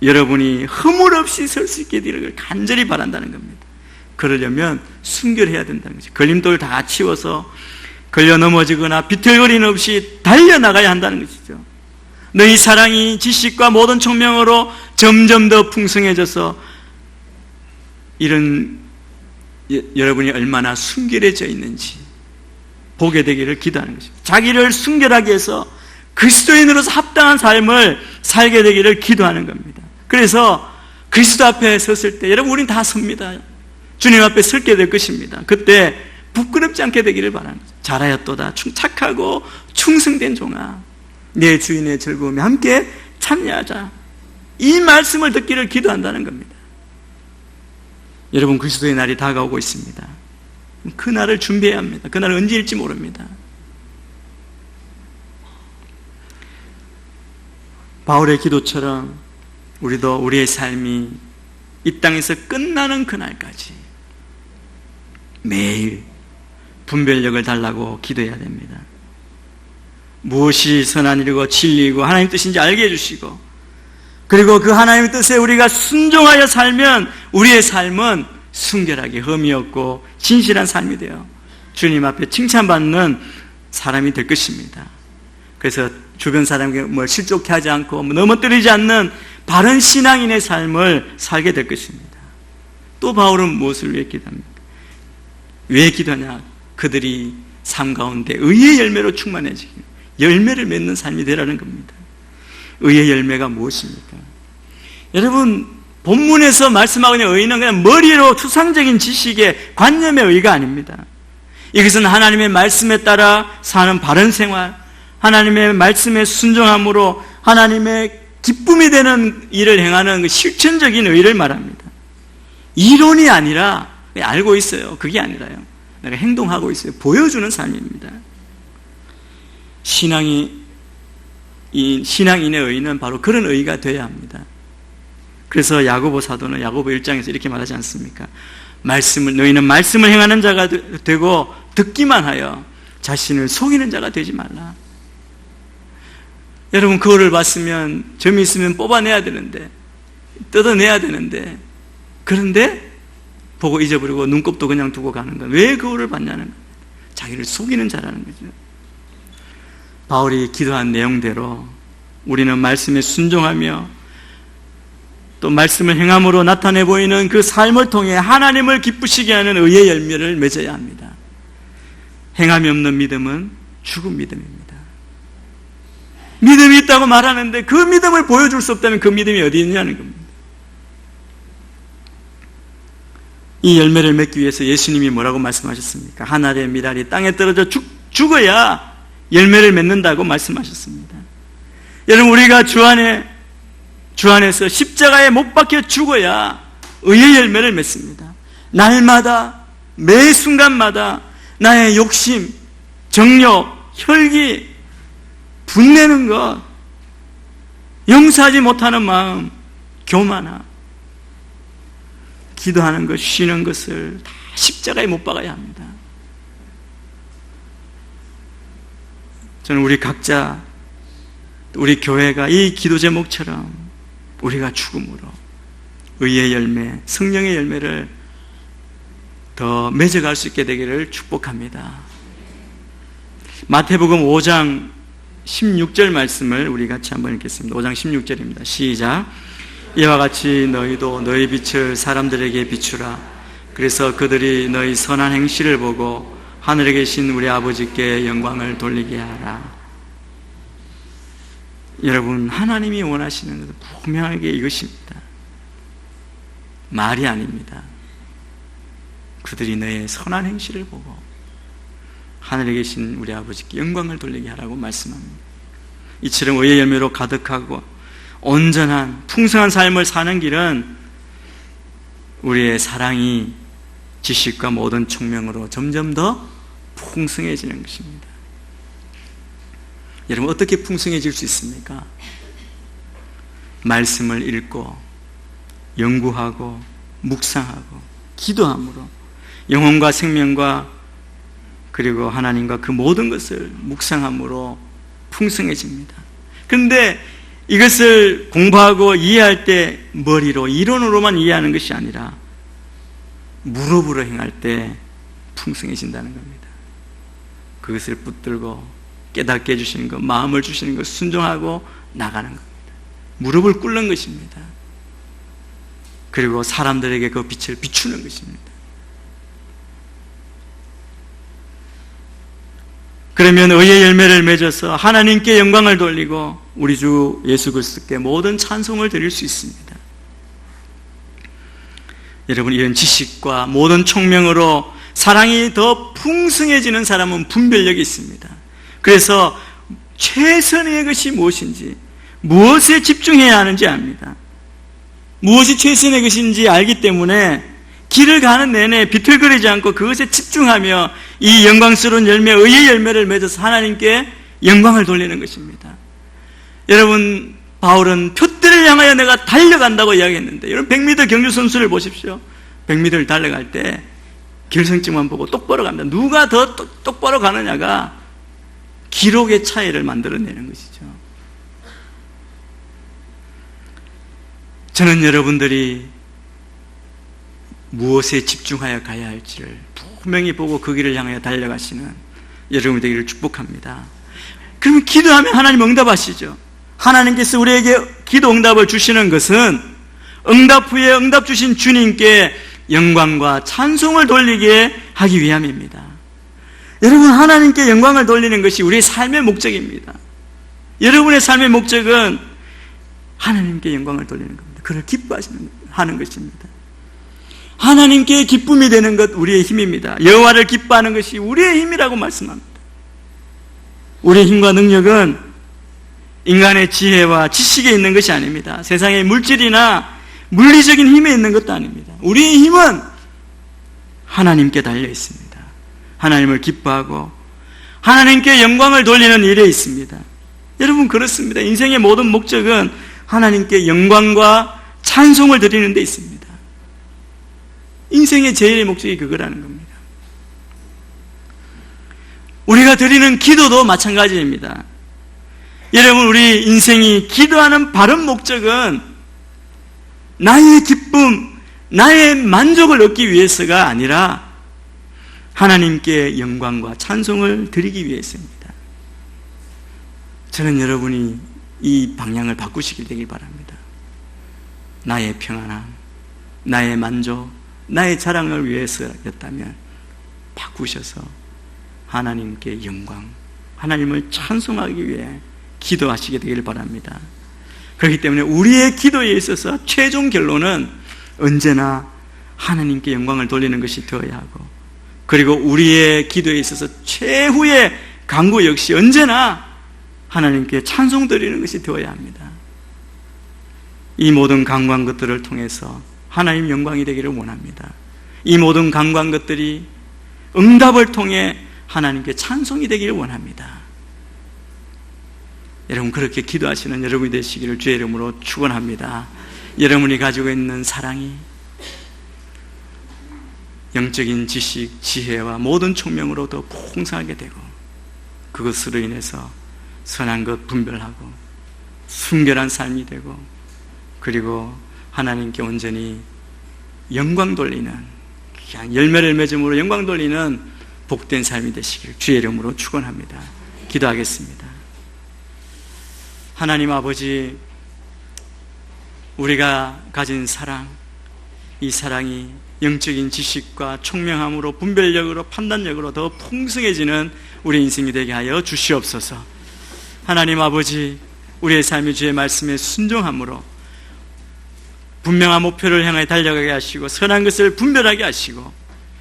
여러분이 허물 없이 설 수 있게 되기를 간절히 바란다는 겁니다. 그러려면 순결해야 된다는 거죠. 걸림돌 다 치워서 걸려 넘어지거나 비틀거림 없이 달려나가야 한다는 것이죠. 너희 사랑이 지식과 모든 총명으로 점점 더 풍성해져서 이런 여러분이 얼마나 순결해져 있는지 보게 되기를 기도하는 것입니다. 자기를 순결하게 해서 그리스도인으로서 합당한 삶을 살게 되기를 기도하는 겁니다. 그래서 그리스도 앞에 섰을 때 여러분, 우린 다 섭니다. 주님 앞에 서게 될 것입니다. 그때 부끄럽지 않게 되기를 바라는 거죠. 잘하였도다, 착하고 충성된 종아, 내 주인의 즐거움에 함께 참여하자. 이 말씀을 듣기를 기도한다는 겁니다. 여러분, 그리스도의 날이 다가오고 있습니다. 그 날을 준비해야 합니다. 그 날은 언제일지 모릅니다. 바울의 기도처럼 우리도 우리의 삶이 이 땅에서 끝나는 그날까지 매일 분별력을 달라고 기도해야 됩니다. 무엇이 선한 일이고 진리이고 하나님 뜻인지 알게 해주시고, 그리고 그 하나님의 뜻에 우리가 순종하여 살면 우리의 삶은 순결하게 흠이 없고 진실한 삶이 되어 주님 앞에 칭찬받는 사람이 될 것입니다. 그래서 주변 사람에게 뭘 실족해 하지 않고 넘어뜨리지 않는 바른 신앙인의 삶을 살게 될 것입니다. 또 바울은 무엇을 위해 기도합니까? 왜 기도하냐? 그들이 삶 가운데 의의 열매로 충만해지기, 열매를 맺는 삶이 되라는 겁니다. 의의 열매가 무엇입니까? 여러분, 본문에서 말씀하고 있는 의는 그냥 머리로 추상적인 지식의 관념의 의가 아닙니다. 이것은 하나님의 말씀에 따라 사는 바른 생활, 하나님의 말씀에 순종함으로 하나님의 기쁨이 되는 일을 행하는 그 실천적인 의를 말합니다. 이론이 아니라 알고 있어요. 그게 아니라요. 내가 행동하고 있어요. 보여주는 삶입니다. 신앙인의 의는 바로 그런 의가 되어야 합니다. 그래서 야고보 사도는 야고보 1장에서 이렇게 말하지 않습니까? 너희는 말씀을 행하는 자가 되고 듣기만 하여 자신을 속이는 자가 되지 말라. 여러분, 그거를 봤으면 점이 있으면 뽑아내야 되는데, 뜯어내야 되는데, 그런데 보고 잊어버리고 눈곱도 그냥 두고 가는 거예요. 왜 그거를 봤냐는 거예요. 자기를 속이는 자라는 거죠. 바울이 기도한 내용대로 우리는 말씀에 순종하며 또 말씀을 행함으로 나타내 보이는 그 삶을 통해 하나님을 기쁘시게 하는 의의 열매를 맺어야 합니다. 행함이 없는 믿음은 죽은 믿음입니다. 믿음이 있다고 말하는데 그 믿음을 보여줄 수 없다면 그 믿음이 어디 있냐는 겁니다. 이 열매를 맺기 위해서 예수님이 뭐라고 말씀하셨습니까? 한 알의 밀알이 땅에 떨어져 죽어야 열매를 맺는다고 말씀하셨습니다. 여러분, 우리가 주 안에서 십자가에 못 박혀 죽어야 의의 열매를 맺습니다. 날마다, 매 순간마다 나의 욕심, 정욕, 혈기, 분내는 것, 용서하지 못하는 마음, 교만함, 기도하는 것, 쉬는 것을 다 십자가에 못 박아야 합니다. 저는 우리 각자, 우리 교회가 이 기도 제목처럼 우리가 죽음으로 의의 열매, 성령의 열매를 더 맺어갈 수 있게 되기를 축복합니다. 마태복음 5장 16절 말씀을 우리 같이 한번 읽겠습니다. 5장 16절입니다. 시작. 이와 같이 너희도 너희 빛을 사람들에게 비추라. 그래서 그들이 너희 선한 행실을 보고 하늘에 계신 우리 아버지께 영광을 돌리게 하라. 여러분, 하나님이 원하시는 것은 분명하게 이것입니다. 말이 아닙니다. 그들이 너의 선한 행실을 보고 하늘에 계신 우리 아버지께 영광을 돌리게 하라고 말씀합니다. 이처럼 의의 열매로 가득하고 온전한 풍성한 삶을 사는 길은 우리의 사랑이 지식과 모든 총명으로 점점 더 풍성해지는 것입니다. 여러분, 어떻게 풍성해질 수 있습니까? 말씀을 읽고 연구하고 묵상하고 기도함으로 영혼과 생명과 그리고 하나님과 그 모든 것을 묵상함으로 풍성해집니다. 그런데 이것을 공부하고 이해할 때 머리로, 이론으로만 이해하는 것이 아니라 무릎으로 행할 때 풍성해진다는 겁니다. 그것을 붙들고 깨닫게 해주시는 것, 마음을 주시는 것, 순종하고 나가는 겁니다. 무릎을 꿇는 것입니다. 그리고 사람들에게 그 빛을 비추는 것입니다. 그러면 의의 열매를 맺어서 하나님께 영광을 돌리고 우리 주 예수 그리스도께 모든 찬송을 드릴 수 있습니다. 여러분, 이런 지식과 모든 총명으로 사랑이 더 풍성해지는 사람은 분별력이 있습니다. 그래서 최선의 것이 무엇인지, 무엇에 집중해야 하는지 압니다. 무엇이 최선의 것인지 알기 때문에 길을 가는 내내 비틀거리지 않고 그것에 집중하며 이 영광스러운 열매, 의의 열매를 맺어서 하나님께 영광을 돌리는 것입니다. 여러분, 바울은 표대를 향하여 내가 달려간다고 이야기했는데, 여러분 100m 경주 선수를 보십시오. 100m를 달려갈 때 결승점만 보고 똑바로 갑니다. 누가 더 똑바로 가느냐가 기록의 차이를 만들어내는 것이죠. 저는 여러분들이 무엇에 집중하여 가야 할지를 분명히 보고 그 길을 향하여 달려가시는 여러분이 되기를 축복합니다. 그러면 기도하면 하나님 응답하시죠. 하나님께서 우리에게 기도 응답을 주시는 것은 응답 후에 응답 주신 주님께 영광과 찬송을 돌리게 하기 위함입니다. 여러분, 하나님께 영광을 돌리는 것이 우리의 삶의 목적입니다. 여러분의 삶의 목적은 하나님께 영광을 돌리는 겁니다. 그를 기뻐하는 것입니다. 하나님께 기쁨이 되는 것, 우리의 힘입니다. 여호와를 기뻐하는 것이 우리의 힘이라고 말씀합니다. 우리의 힘과 능력은 인간의 지혜와 지식에 있는 것이 아닙니다. 세상의 물질이나 물리적인 힘에 있는 것도 아닙니다. 우리의 힘은 하나님께 달려 있습니다. 하나님을 기뻐하고 하나님께 영광을 돌리는 일에 있습니다. 여러분, 그렇습니다. 인생의 모든 목적은 하나님께 영광과 찬송을 드리는 데 있습니다. 인생의 제일의 목적이 그거라는 겁니다. 우리가 드리는 기도도 마찬가지입니다. 여러분, 우리 인생이 기도하는 바른 목적은 나의 기쁨, 나의 만족을 얻기 위해서가 아니라 하나님께 영광과 찬송을 드리기 위해서입니다. 저는 여러분이 이 방향을 바꾸시길 되길 바랍니다. 나의 평안함, 나의 만족, 나의 자랑을 위해서였다면 바꾸셔서 하나님께 영광, 하나님을 찬송하기 위해 기도하시게 되길 바랍니다. 그렇기 때문에 우리의 기도에 있어서 최종 결론은 언제나 하나님께 영광을 돌리는 것이 되어야 하고, 그리고 우리의 기도에 있어서 최후의 간구 역시 언제나 하나님께 찬송 드리는 것이 되어야 합니다. 이 모든 간구한 것들을 통해서 하나님 영광이 되기를 원합니다. 이 모든 간구한 것들이 응답을 통해 하나님께 찬송이 되기를 원합니다. 여러분, 그렇게 기도하시는 여러분이 되시기를 주의 이름으로 축원합니다. 여러분이 가지고 있는 사랑이 영적인 지식, 지혜와 모든 총명으로 더 풍성하게 되고, 그것으로 인해서 선한 것 분별하고 순결한 삶이 되고, 그리고 하나님께 온전히 영광 돌리는, 그냥 열매를 맺음으로 영광 돌리는 복된 삶이 되시길 주의 이름으로 축원합니다. 기도하겠습니다. 하나님 아버지, 우리가 가진 사랑, 이 사랑이 영적인 지식과 총명함으로, 분별력으로, 판단력으로 더 풍성해지는 우리 인생이 되게 하여 주시옵소서. 하나님 아버지, 우리의 삶이 주의 말씀에 순종함으로 분명한 목표를 향해 달려가게 하시고, 선한 것을 분별하게 하시고,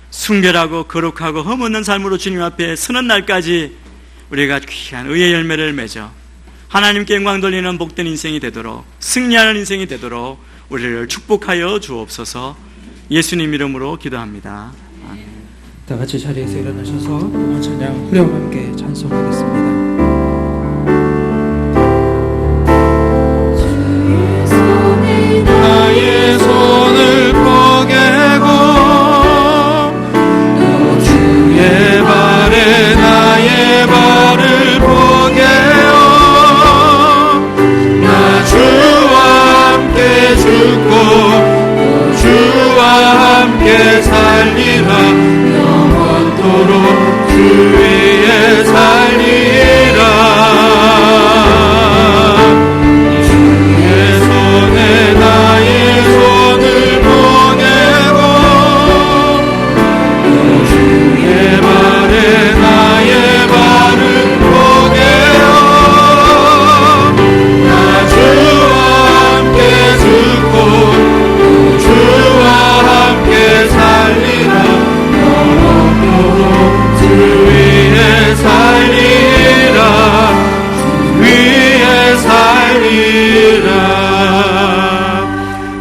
순결하고 거룩하고 흠없는 삶으로 주님 앞에 서는 날까지 우리가 귀한 의의 열매를 맺어 하나님께 영광 돌리는 복된 인생이 되도록, 승리하는 인생이 되도록 우리를 축복하여 주옵소서. 예수님 이름으로 기도합니다. 아멘. 다 같이 자리에서 일어나셔서 이번 찬양 후렴과 함께 찬송하겠습니다. 나의 손을 포개고 또 주의 발에 나의 발을 포개어 나 주와 함께 죽고 또 주와 함께 살리라 영원토록 주 위에 살리라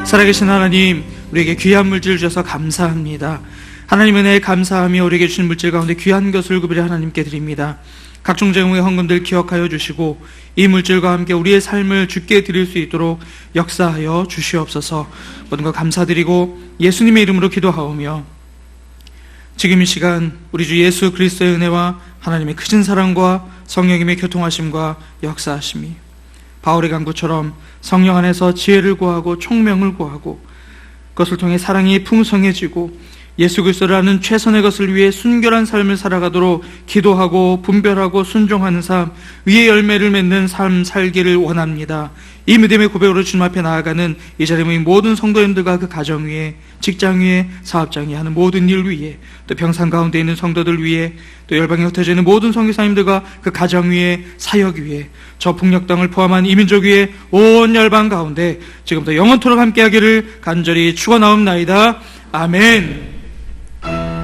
살아계신 하나님, 우리에게 귀한 물질 주셔서 감사합니다. 하나님 은혜에 감사하며 우리에게 주신 물질 가운데 귀한 것을 구별해 하나님께 드립니다. 각종 제공의 헌금들 기억하여 주시고 이 물질과 함께 우리의 삶을 주께 드릴 수 있도록 역사하여 주시옵소서. 모든 것 감사드리고 예수님의 이름으로 기도하오며, 지금 이 시간 우리 주 예수 그리스도의 은혜와 하나님의 크신 사랑과 성령님의 교통하심과 역사하심이 바울의 간구처럼 성령 안에서 지혜를 구하고 총명을 구하고 그것을 통해 사랑이 풍성해지고 예수 그리스도를 아는 최선의 것을 위해 순결한 삶을 살아가도록 기도하고 분별하고 순종하는 삶, 의의 열매를 맺는 삶 살기를 원합니다. 이 믿음의 고백으로 주님 앞에 나아가는 이 자리에 모인 모든 성도님들과 그 가정 위에, 직장 위에, 사업장 위에 하는 모든 일 위에, 또 평상 가운데 있는 성도들 위에, 또 열방에 흩어져 있는 모든 선교사님들과 그 가정 위에, 사역 위에, 저 북녘 땅을 포함한 이민족 위에 온 열방 가운데 지금부터 영원토록 함께하기를 간절히 축원하옵나이다. 아멘. 아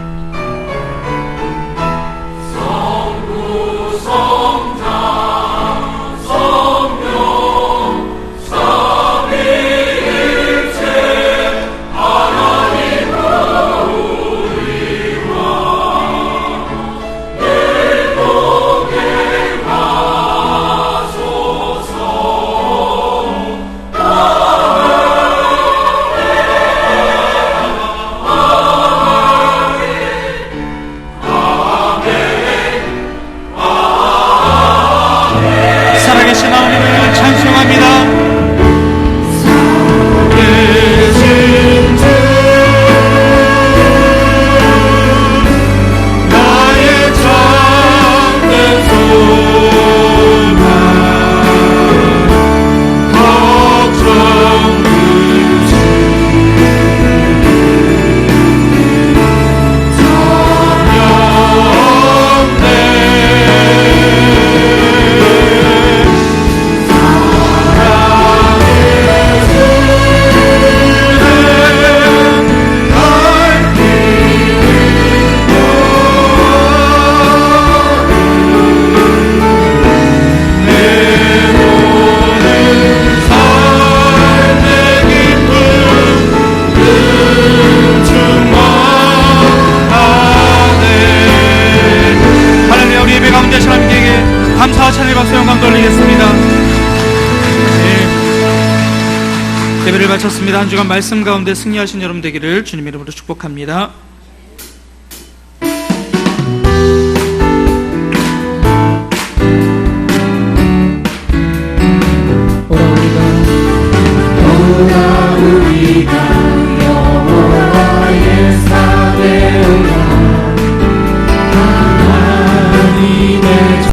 예배를 마쳤습니다. 한 주간 말씀 가운데 승리하신 여러분 되기를 주님 이름으로 축복합니다.